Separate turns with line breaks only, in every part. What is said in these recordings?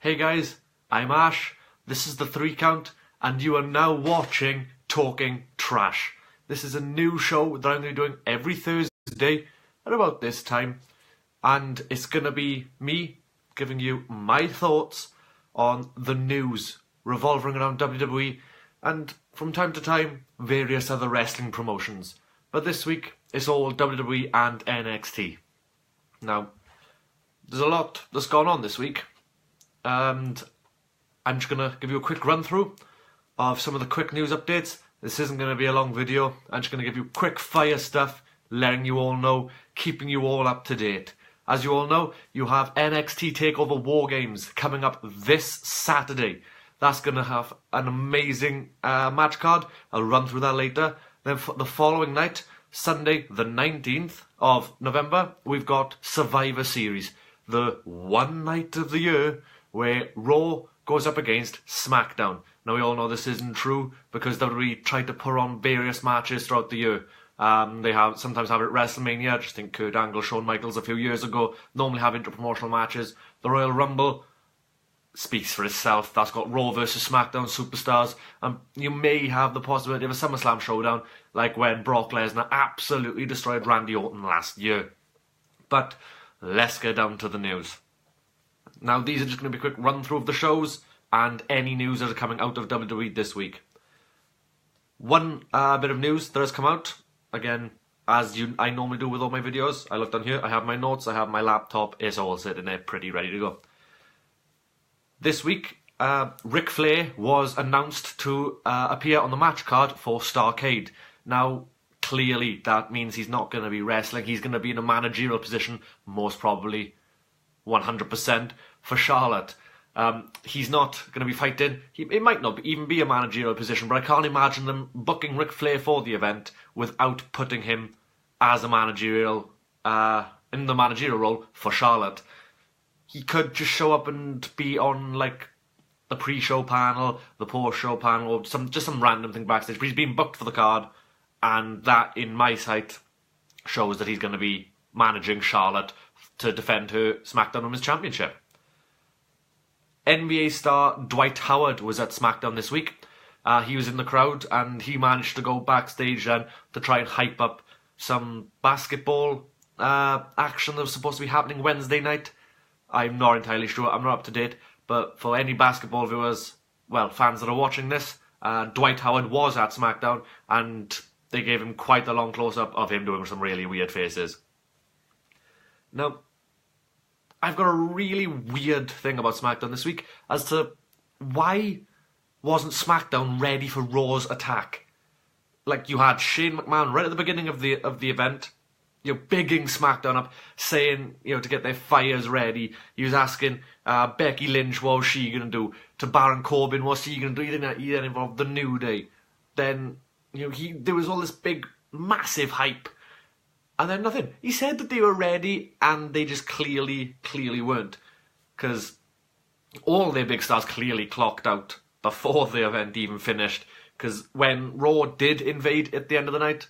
Hey guys, I'm Ash, this is the 3 Count, and you are now watching Talking Trash. This is a new show that I'm going to be doing every Thursday at about this time, and it's going to be me giving you my thoughts on the news revolving around WWE, and from time to time, various other wrestling promotions. But this week, it's all WWE and NXT. Now, there's a lot that's gone on this week, and I'm just going to give you a quick run through of some of the quick news updates. This isn't going to be a long video. I'm just going to give you quick fire stuff, letting you all know, keeping you all up to date. As you all know, you have NXT TakeOver War Games coming up this Saturday. That's going to have an amazing match card. I'll run through that later. Then for the following night, Sunday the 19th of November, we've got Survivor Series. The one night of the year where Raw goes up against SmackDown. Now we all know this isn't true because WWE tried to put on various matches throughout the year. They sometimes have it at WrestleMania. I just think Kurt Angle, Shawn Michaels a few years ago normally have interpromotional matches. The Royal Rumble speaks for itself. That's got Raw versus SmackDown superstars. You may have the possibility of a SummerSlam showdown, like when Brock Lesnar absolutely destroyed Randy Orton last year. But let's get down to the news. Now, these are just going to be a quick run-through of the shows and any news that are coming out of WWE this week. One bit of news that has come out, again, as I normally do with all my videos. I look down here, I have my notes, I have my laptop, it's all sitting there pretty ready to go. This week, Ric Flair was announced to appear on the match card for Starrcade. Now, clearly, that means he's not going to be wrestling. He's going to be in a managerial position, most probably 100% for Charlotte. He's not going to be fighting. It might not even be a managerial position, but I can't imagine them booking Ric Flair for the event without putting him as a managerial, in the managerial role for Charlotte. He could just show up and be on, like, the pre-show panel, the post-show panel, or just some random thing backstage. But he's been booked for the card, and that, in my sight, shows that he's going to be managing Charlotte to defend her SmackDown Women's Championship. NBA star Dwight Howard was at SmackDown this week. He was in the crowd, and he managed to go backstage and to try and hype up some basketball action that was supposed to be happening Wednesday night. I'm not entirely sure, I'm not up to date, but for any basketball viewers, well, fans that are watching this, Dwight Howard was at SmackDown, and they gave him quite a long close-up of him doing some really weird faces. Now, I've got a really weird thing about SmackDown this week as to why wasn't SmackDown ready for Raw's attack? Like, you had Shane McMahon right at the beginning of the event, bigging SmackDown up, saying, to get their fires ready. He was asking Becky Lynch what was she going to do, to Baron Corbin what's he going to do. He then involved the New Day. Then, there was all this big, massive hype. And then nothing. He said that they were ready, and they just clearly weren't. Because all their big stars clearly clocked out before the event even finished. Because when Raw did invade at the end of the night,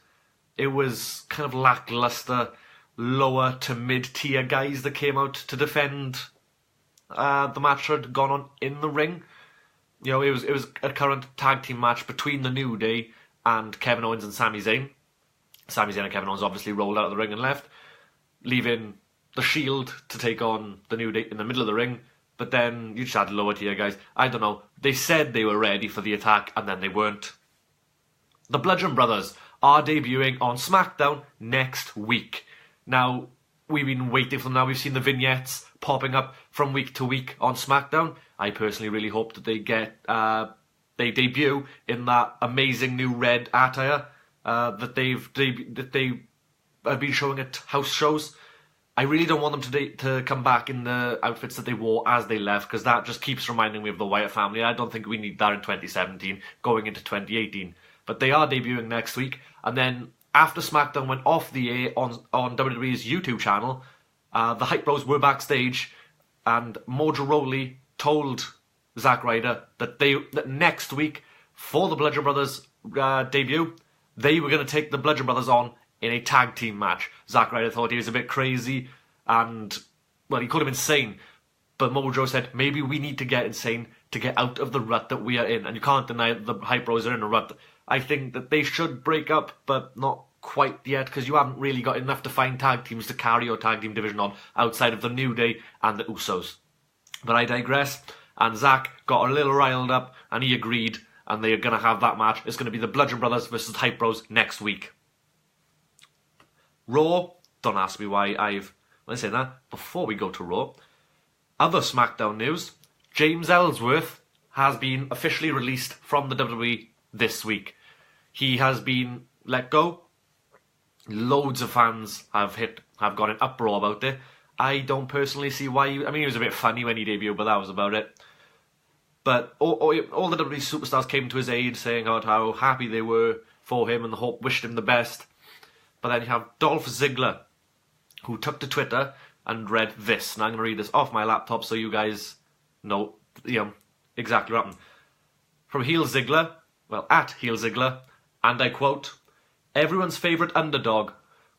it was kind of lackluster, lower to mid-tier guys that came out to defend the match that had gone on in the ring. It was a current tag team match between the New Day and Kevin Owens and Sami Zayn. Sami Zayn and Kevin Owens obviously rolled out of the ring and left, leaving the Shield to take on the New Day in the middle of the ring. But then you just had lower tier guys. I don't know. They said they were ready for the attack, and then they weren't. The Bludgeon Brothers are debuting on SmackDown next week. Now, we've been waiting for them now. We've seen the vignettes popping up from week to week on SmackDown. I personally really hope that they debut in that amazing new red attire that they have been showing at house shows. I really don't want them to come back in the outfits that they wore as they left, because that just keeps reminding me of the Wyatt family. I don't think we need that in 2017, going into 2018. But they are debuting next week, and then after SmackDown went off the air on WWE's YouTube channel, the Hype Bros were backstage, and Mojo Rawley told Zack Ryder that next week, for the Bludgeon Brothers debut, they were going to take the Bludgeon Brothers on in a tag team match. Zack Ryder thought he was a bit crazy, and, well, he called him insane, But Mojo said, maybe we need to get insane to get out of the rut that we are in. And you can't deny that the Hype Bros are in a rut. I think that they should break up, but not quite yet, because you haven't really got enough defined tag teams to carry your tag team division on outside of the New Day and the Usos. But I digress, and Zack got a little riled up, and he agreed, and they are going to have that match. It's going to be the Bludgeon Brothers versus Hype Bros next week. Raw, don't ask me why when I say that, before we go to Raw, other SmackDown news, James Ellsworth has been officially released from the WWE this week. He has been let go. Loads of fans have gone in uproar about it. I don't personally see why. He was a bit funny when he debuted, but that was about it. But all the WWE superstars came to his aid, saying how happy they were for him and wished him the best. But then you have Dolph Ziggler, who took to Twitter and read this. And I'm going to read this off my laptop so you guys know exactly what happened. From Heel Ziggler, at Heel Ziggler, and I quote, "Everyone's favourite underdog,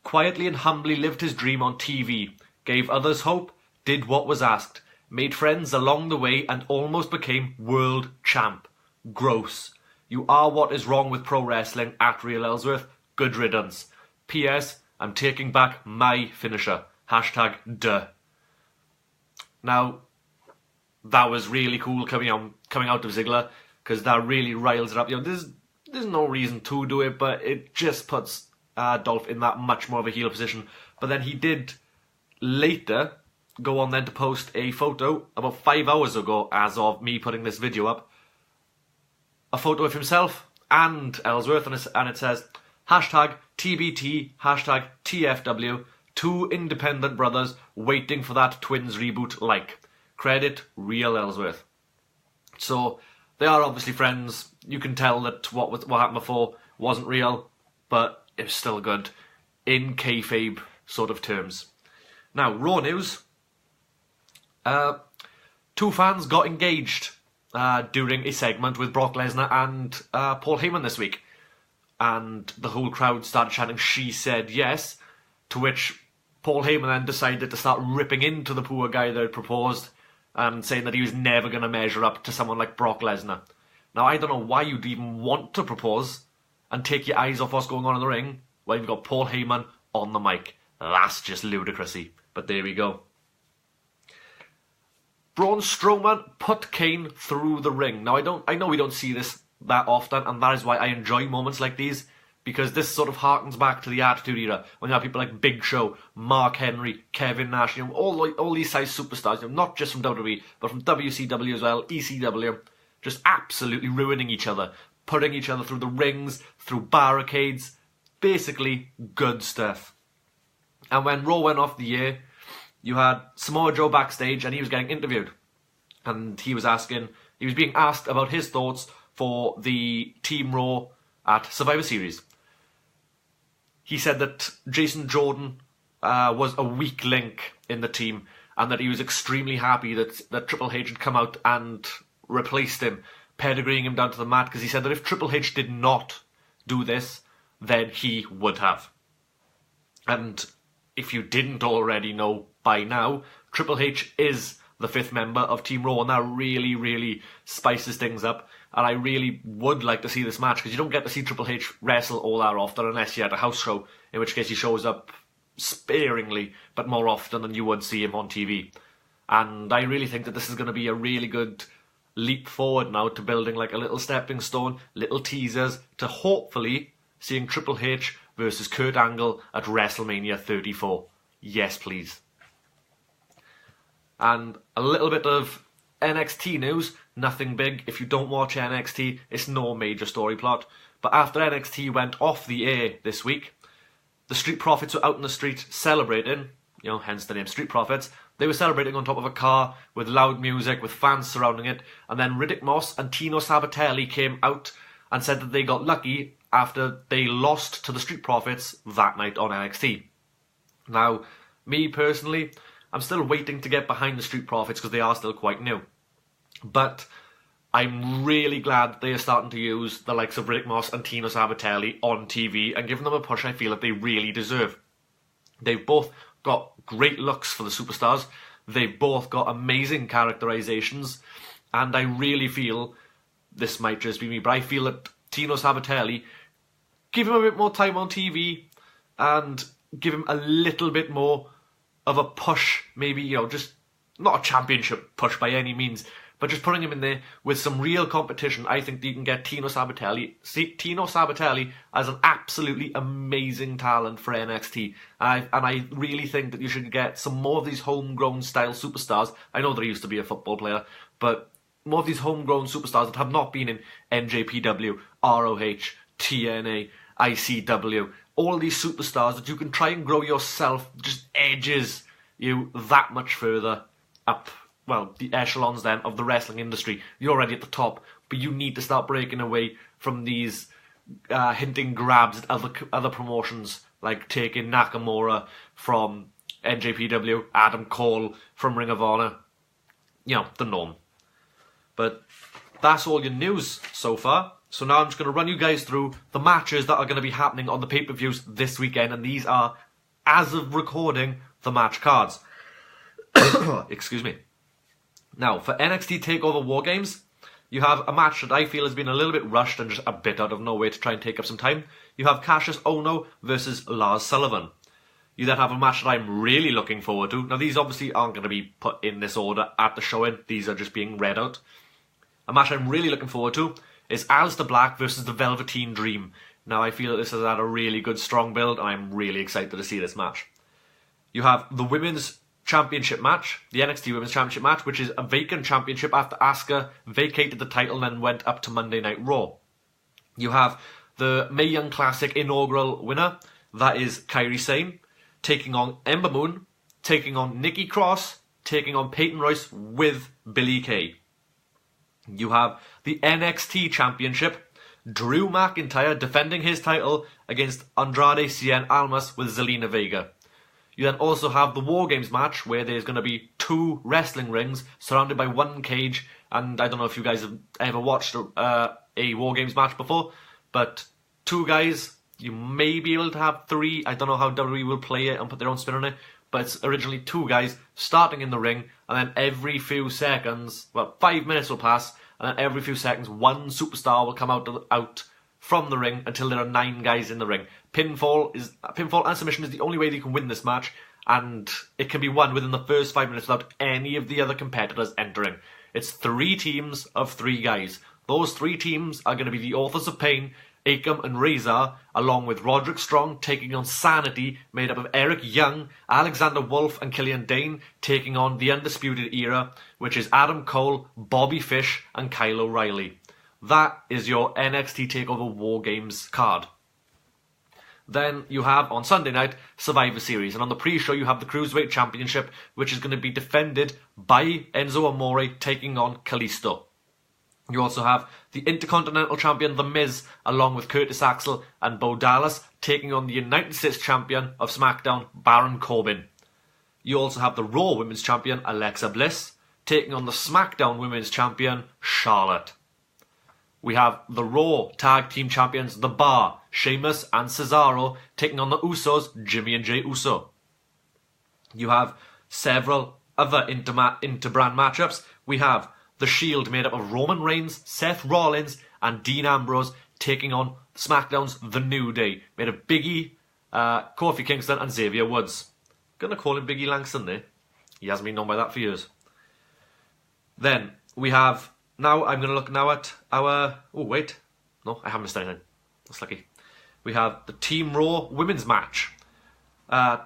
quietly and humbly lived his dream on TV, gave others hope, did what was asked, made friends along the way and almost became world champ. Gross. You are what is wrong with pro wrestling at Real Ellsworth. Good riddance. P.S. I'm taking back my finisher. #duh." Now, that was really cool coming out of Ziggler, because that really riles it up. There's no reason to do it, but it just puts Dolph in that much more of a heel position. But then he did later go on then to post a photo about 5 hours ago, as of me putting this video up, a photo of himself and Ellsworth, and it says #TBT, #TFW, two independent brothers waiting for that Twins reboot like. Credit Real Ellsworth. So they are obviously friends. You can tell that what happened before wasn't real, but it was still good in kayfabe sort of terms. Now, Raw news. Two fans got engaged during a segment with Brock Lesnar and Paul Heyman this week. And the whole crowd started chanting, "She said yes," to which Paul Heyman then decided to start ripping into the poor guy that had proposed and saying that he was never going to measure up to someone like Brock Lesnar. Now, I don't know why you'd even want to propose and take your eyes off what's going on in the ring when you've got Paul Heyman on the mic. That's just ludicrousy. But there we go. Braun Strowman put Kane through the ring. Now, I know we don't see this that often, and that is why I enjoy moments like these, because this sort of harkens back to the Attitude Era, when you have people like Big Show, Mark Henry, Kevin Nash, all these size superstars, not just from WWE, but from WCW as well, ECW, just absolutely ruining each other, putting each other through the rings, through barricades, basically good stuff. And when Raw went off the air, you had Samoa Joe backstage, and he was getting interviewed, and he was being asked about his thoughts for the Team Raw at Survivor Series. He said that Jason Jordan was a weak link in the team, and that he was extremely happy that Triple H had come out and replaced him, pedigreeing him down to the mat, because he said that if Triple H did not do this, then he would have. And if you didn't already know by now, Triple H is the 5th member of Team Raw, and that really, really spices things up. And I really would like to see this match, because you don't get to see Triple H wrestle all that often unless you're at a house show, in which case he shows up sparingly, but more often than you would see him on TV. And I really think that this is going to be a really good leap forward now to building like a little stepping stone, little teasers, to hopefully seeing Triple H versus Kurt Angle at WrestleMania 34. Yes, please. And a little bit of NXT news, nothing big. If you don't watch NXT, it's no major story plot. But after NXT went off the air this week, the Street Profits were out in the street celebrating, hence the name Street Profits. They were celebrating on top of a car with loud music, with fans surrounding it. And then Riddick Moss and Tino Sabbatelli came out and said that they got lucky after they lost to the Street Profits that night on NXT. Now, me personally, I'm still waiting to get behind the Street Profits because they are still quite new. But I'm really glad they are starting to use the likes of Riddick Moss and Tino Sabbatelli on TV and giving them a push I feel that they really deserve. They've both got great looks for the superstars. They've both got amazing characterizations, and I really feel, this might just be me, but I feel that Tino Sabatelli, give him a bit more time on TV and give him a little bit more of a push, maybe, just not a championship push by any means, but just putting him in there with some real competition. I think that you can get Tino Sabatelli as an absolutely amazing talent for NXT. And I really think that you should get some more of these homegrown style superstars. I know that he used to be a football player, but more of these homegrown superstars that have not been in NJPW, ROH, TNA, ICW. All these superstars that you can try and grow yourself just edges you that much further up, well, the echelons then of the wrestling industry. You're already at the top, but you need to start breaking away from these hinting grabs at other promotions, like taking Nakamura from NJPW, Adam Cole from Ring of Honor. The norm. But that's all your news so far. So now I'm just going to run you guys through the matches that are going to be happening on the pay-per-views this weekend, and these are, as of recording, the match cards. Excuse me. Now, for NXT TakeOver War Games, you have a match that I feel has been a little bit rushed and just a bit out of nowhere to try and take up some time. You have Cassius Ohno versus Lars Sullivan. You then have a match that I'm really looking forward to. Now, these obviously aren't going to be put in this order at the showing. These are just being read out. A match I'm really looking forward to is Aleister Black versus the Velveteen Dream. Now, I feel that this has had a really good, strong build, and I'm really excited to see this match. You have the Women's Championship match, the NXT Women's Championship match, which is a vacant championship after Asuka vacated the title and then went up to Monday Night Raw. You have the Mae Young Classic inaugural winner, that is Kairi Sane, taking on Ember Moon, taking on Nikki Cross, taking on Peyton Royce with Billie Kay. You have the NXT Championship, Drew McIntyre defending his title against Andrade Cien Almas with Zelina Vega. You then also have the War Games match, where there's going to be 2 wrestling rings surrounded by 1 cage. And I don't know if you guys have ever watched a War Games match before, but 2 guys, you may be able to have 3. I don't know how WWE will play it and put their own spin on it, but it's originally 2 guys starting in the ring, and then every few seconds, 5 minutes will pass, and then every few seconds, 1 superstar will come out from the ring until there are 9 guys in the ring. Pinfall and submission is the only way that you can win this match, and it can be won within the first 5 minutes without any of the other competitors entering. It's 3 teams of 3 guys. Those 3 teams are going to be the Authors of Pain, Akam and Razor, along with Roderick Strong taking on Sanity, made up of Eric Young, Alexander Wolf and Killian Dane, taking on the Undisputed Era, which is Adam Cole, Bobby Fish and Kyle O'Reilly. That is your NXT TakeOver War Games card. Then you have, on Sunday night, Survivor Series. And on the pre-show, you have the Cruiserweight Championship, which is going to be defended by Enzo Amore taking on Kalisto. You also have the Intercontinental Champion, The Miz, along with Curtis Axel and Bo Dallas, taking on the United States Champion of SmackDown, Baron Corbin. You also have the Raw Women's Champion, Alexa Bliss, taking on the SmackDown Women's Champion, Charlotte. We have the Raw Tag Team Champions, The Bar, Sheamus and Cesaro, taking on the Usos, Jimmy and Jey Uso. You have several other inter-brand matchups. We have The Shield, made up of Roman Reigns, Seth Rollins and Dean Ambrose, taking on SmackDown's The New Day, made of Biggie, Kofi Kingston and Xavier Woods. Gonna call him Biggie Langston there. He hasn't been known by that for years. Then we have... Now I'm going to look now at our... Oh, wait. No, I haven't missed anything. That's lucky. We have the Team Raw Women's Match. The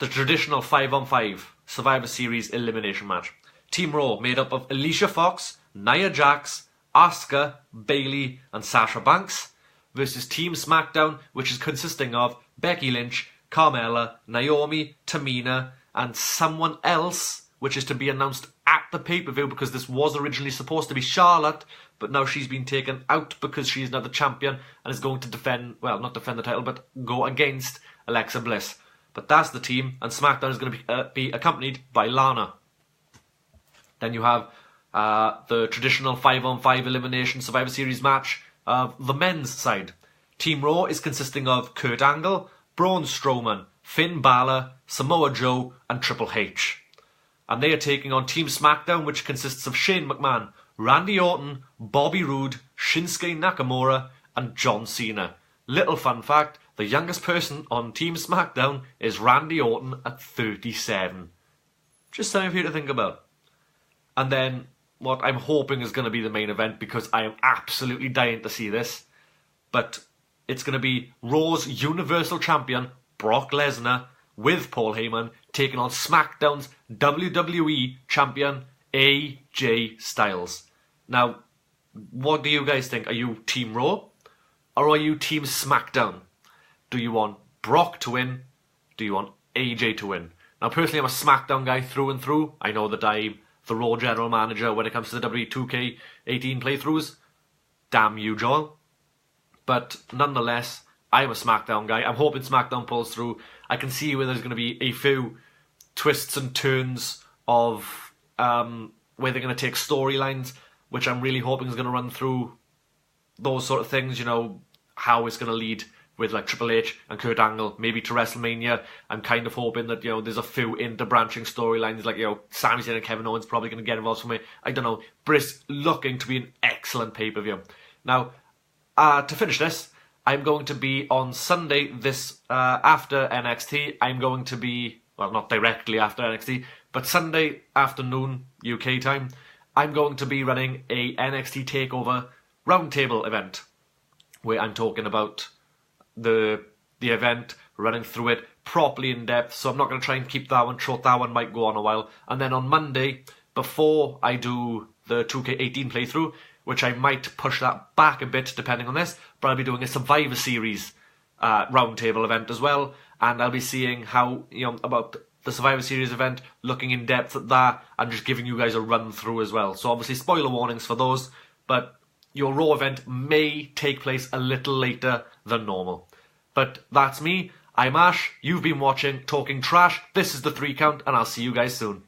traditional 5-on-5 Survivor Series elimination match. Team Raw, made up of Alicia Fox, Nia Jax, Asuka, Bayley and Sasha Banks, versus Team SmackDown, which is consisting of Becky Lynch, Carmella, Naomi, Tamina, and someone else, which is to be announced at the pay-per-view, because this was originally supposed to be Charlotte, but now she's been taken out because she is now the champion and is going to defend, well, not defend the title, but go against Alexa Bliss. But that's the team, and SmackDown is going to be accompanied by Lana. Then you have the traditional 5-on-5 elimination Survivor Series match of the men's side. Team Raw is consisting of Kurt Angle, Braun Strowman, Finn Balor, Samoa Joe and Triple H. and they are taking on Team SmackDown, which consists of Shane McMahon, Randy Orton, Bobby Roode, Shinsuke Nakamura, and John Cena. Little fun fact, the youngest person on Team SmackDown is Randy Orton at 37. Just something for you to think about. And then what I'm hoping is going to be the main event, because I am absolutely dying to see this, but it's going to be Raw's Universal Champion Brock Lesnar with Paul Heyman taking on SmackDown's WWE Champion AJ Styles. Now, what do you guys think? Are you Team Raw or are you Team SmackDown? Do you want Brock to win? Do you want AJ to win? Now, personally, I'm a SmackDown guy through and through. I know that I'm the Raw general manager when it comes to the W2K18 playthroughs. Damn you, Joel. But nonetheless, I'm a SmackDown guy. I'm hoping SmackDown pulls through. I can see where there's going to be a few twists and turns of where they're going to take storylines, which I'm really hoping is going to run through those sort of things, you know, how it's going to lead with like Triple H and Kurt Angle, maybe to WrestleMania. I'm kind of hoping that, you know, there's a few inter-branching storylines, like, you know, Sami Zayn and Kevin Owens probably going to get involved somewhere. I don't know, but it's looking to be an excellent pay-per-view. Now, to finish this, I'm going to be on Sunday, after NXT, I'm going to be, well, not directly after NXT, but Sunday afternoon, UK time, I'm going to be running a NXT TakeOver roundtable event, where I'm talking about the event, running through it properly in depth, so I'm not going to try and keep that one short. That one might go on a while. And then on Monday, before I do the 2K18 playthrough, which I might push that back a bit depending on this, but I'll be doing a Survivor Series roundtable event as well, and I'll be seeing how, you know, about the Survivor Series event, looking in depth at that, and just giving you guys a run through as well. So obviously spoiler warnings for those, but your Raw event may take place a little later than normal. But that's me. I'm Ash. You've been watching Talking Trash. This is the 3 Count, and I'll see you guys soon.